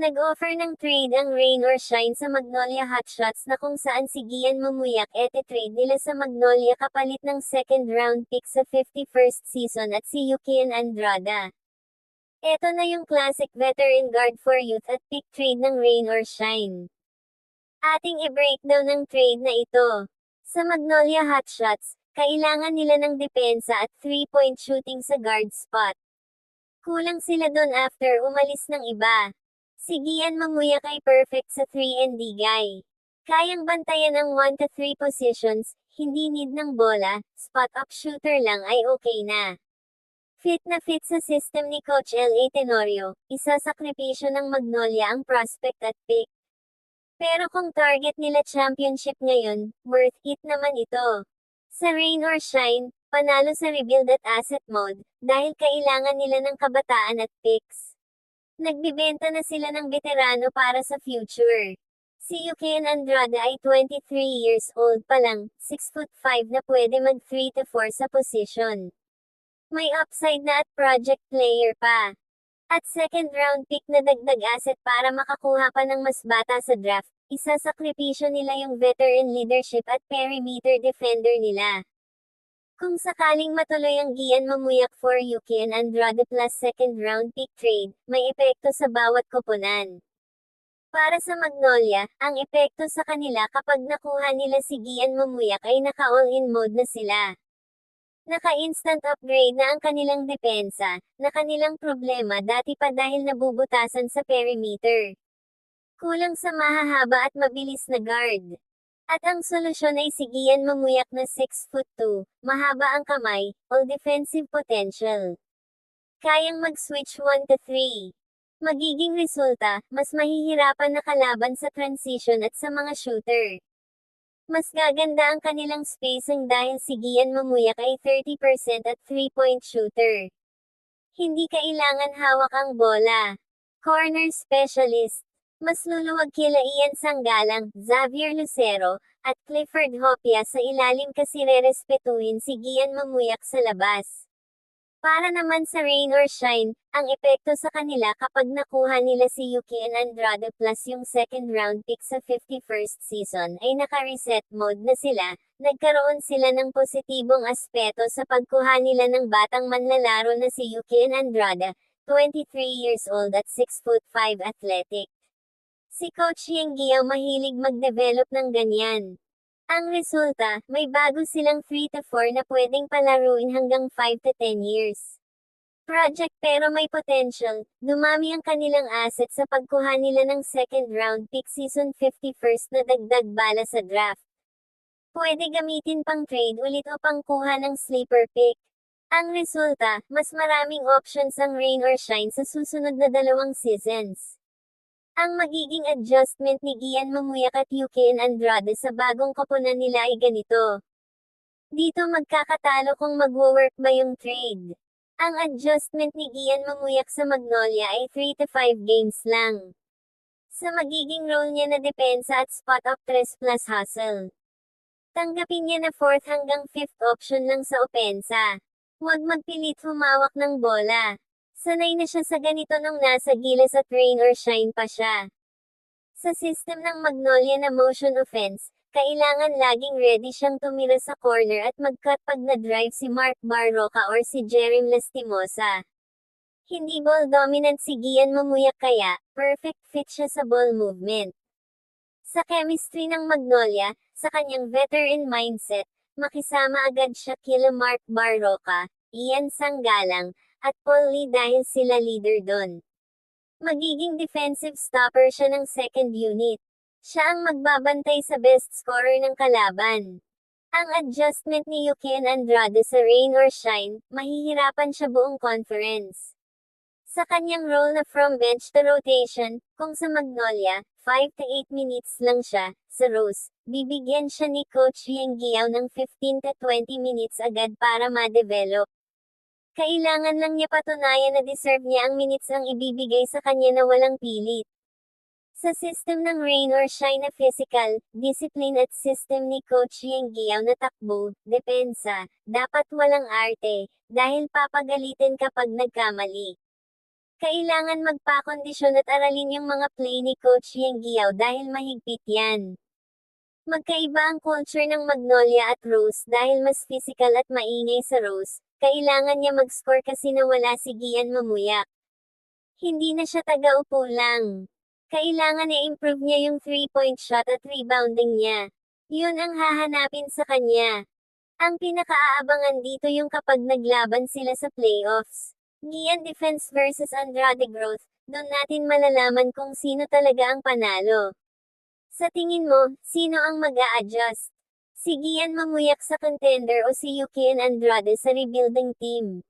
Nag-offer ng trade ang rain or shine sa Magnolia Hotshots na kung saan si Gian Mamuyak trade nila sa Magnolia kapalit ng second round pick sa 51st season at si Yukian Andrada. Eto na yung classic veteran guard for youth at pick trade ng rain or shine. Ating i-breakdown ng trade na ito. Sa Magnolia Hotshots, kailangan nila ng depensa at 3-point shooting sa guard spot. Kulang sila doon after umalis ng iba. Si Gian Mamuyak ay perfect sa 3-and-D guy. Kayang bantayan ang 1-3 positions, hindi need ng bola, spot-up shooter lang ay okay na. Fit na fit sa system ni Coach L.A. Tenorio, isasakripisyo ng Magnolia ang prospect at pick. Pero kung target nila championship ngayon, worth it naman ito. Sa rain or shine, panalo sa rebuild at asset mode, dahil kailangan nila ng kabataan at picks. Nagbibenta na sila ng veterano para sa future. Si Yukian Andrada ay 23 years old pa lang, 6'5" na pwede mag 3-4 sa position. May upside na at project player pa. At second round pick na dagdag asset para makakuha pa ng mas bata sa draft, isasakripisyo nila yung veteran leadership at perimeter defender nila. Kung sakaling matuloy ang Gian Mamuyak for Yukian Andrade plus second round pick trade, may epekto sa bawat koponan. Para sa Magnolia, ang epekto sa kanila kapag nakuha nila si Gian Mamuyak ay naka-all-in mode na sila. Naka-instant upgrade na ang kanilang depensa, na kanilang problema dati pa dahil nabubutasan sa perimeter. Kulang sa mahahaba at mabilis na guard. At ang solusyon ay si Gian Mamuyak na 6'2", mahaba ang kamay, all defensive potential. Kayang mag-switch 1-3. Magiging resulta, mas mahihirapan na kalaban sa transition at sa mga shooter. Mas gaganda ang kanilang spacing dahil si Gian Mamuyak ay 30% at 3-point shooter. Hindi kailangan hawak ang bola. Corner specialist. Mas luluwag kila Ian Sanggalang, Xavier Lucero, at Clifford Hopia sa ilalim kasi rerespetuhin si Gian Mamuyak sa labas. Para naman sa rain or shine, ang epekto sa kanila kapag nakuha nila si Yukian Andrade plus yung second round pick sa 51st season ay naka-reset mode na sila, nagkaroon sila ng positibong aspeto sa pagkuha nila ng batang manlalaro na si Yukian Andrade, 23 years old at 6'5" athletic. Si Coach Yeng Guiao mahilig mag-develop ng ganyan. Ang resulta, may bago silang 3-4 na pwedeng palaruin hanggang 5-10 years. Project pero may potential, dumami ang kanilang asset sa pagkuha nila ng second round pick season 51st na dagdag bala sa draft. Pwede gamitin pang trade ulit o pangkuha ng sleeper pick. Ang resulta, mas maraming options ang rain or shine sa susunod na 2 seasons. Ang magiging adjustment ni Gian Mamuyak at Yukian Andrade sa bagong koponan nila ay ganito. Dito magkakatalo kung magwo-work ba yung trade. Ang adjustment ni Gian Mamuyak sa Magnolia ay 3-5 games lang. Sa magiging role niya na depensa at spot-up 3 plus hustle. Tanggapin niya na 4th hanggang 5th option lang sa opensa. Huwag magpilit humawak ng bola. Sanay na siya sa ganito nung nasa Gilas at rain or shine pa siya. Sa system ng Magnolia na motion offense, kailangan laging ready siyang tumira sa corner at mag-cut pag na-drive si Mark Barroca or si Jerem Lastimosa. Hindi ball dominant si Gian Mamuyak kaya, perfect fit siya sa ball movement. Sa chemistry ng Magnolia, sa kanyang veteran mindset, makisama agad siya kila Mark Barroca, Ian Sanggalang, at Paul Lee dahil sila leader doon. Magiging defensive stopper siya ng second unit. Siya ang magbabantay sa best scorer ng kalaban. Ang adjustment ni Yukian Andrade sa rain or shine, mahihirapan siya buong conference. Sa kanyang role na from bench to rotation, kung sa Magnolia, 5-8 minutes lang siya, sa Rose, bibigyan siya ni Coach Yeng Guiao ng 15-20 minutes agad para ma-develop. Kailangan lang niya patunayan na deserve niya ang minutes ang ibibigay sa kanya na walang pilit. Sa system ng rain or shine na physical, discipline at system ni Coach Yeng Guiao na takbo, depensa, dapat walang arte, dahil papagalitin kapag nagkamali. Kailangan magpakondisyon at aralin yung mga play ni Coach Yang Guiao dahil mahigpit yan. Magkaiba ang culture ng Magnolia at Rose dahil mas physical at maingay sa Rose. Kailangan niya mag-score kasi nawala si Gian Mamuyak. Hindi na siya taga-upo lang. Kailangan i-improve niya yung 3-point shot at rebounding niya. Yun ang hahanapin sa kanya. Ang pinakaaabangan dito yung kapag naglaban sila sa playoffs. Gian defense versus Andrade growth, doon natin malalaman kung sino talaga ang panalo. Sa tingin mo, sino ang mag-a-adjust? Si Gian Mamuyak sa contender o si Yukian Andrade sa rebuilding team?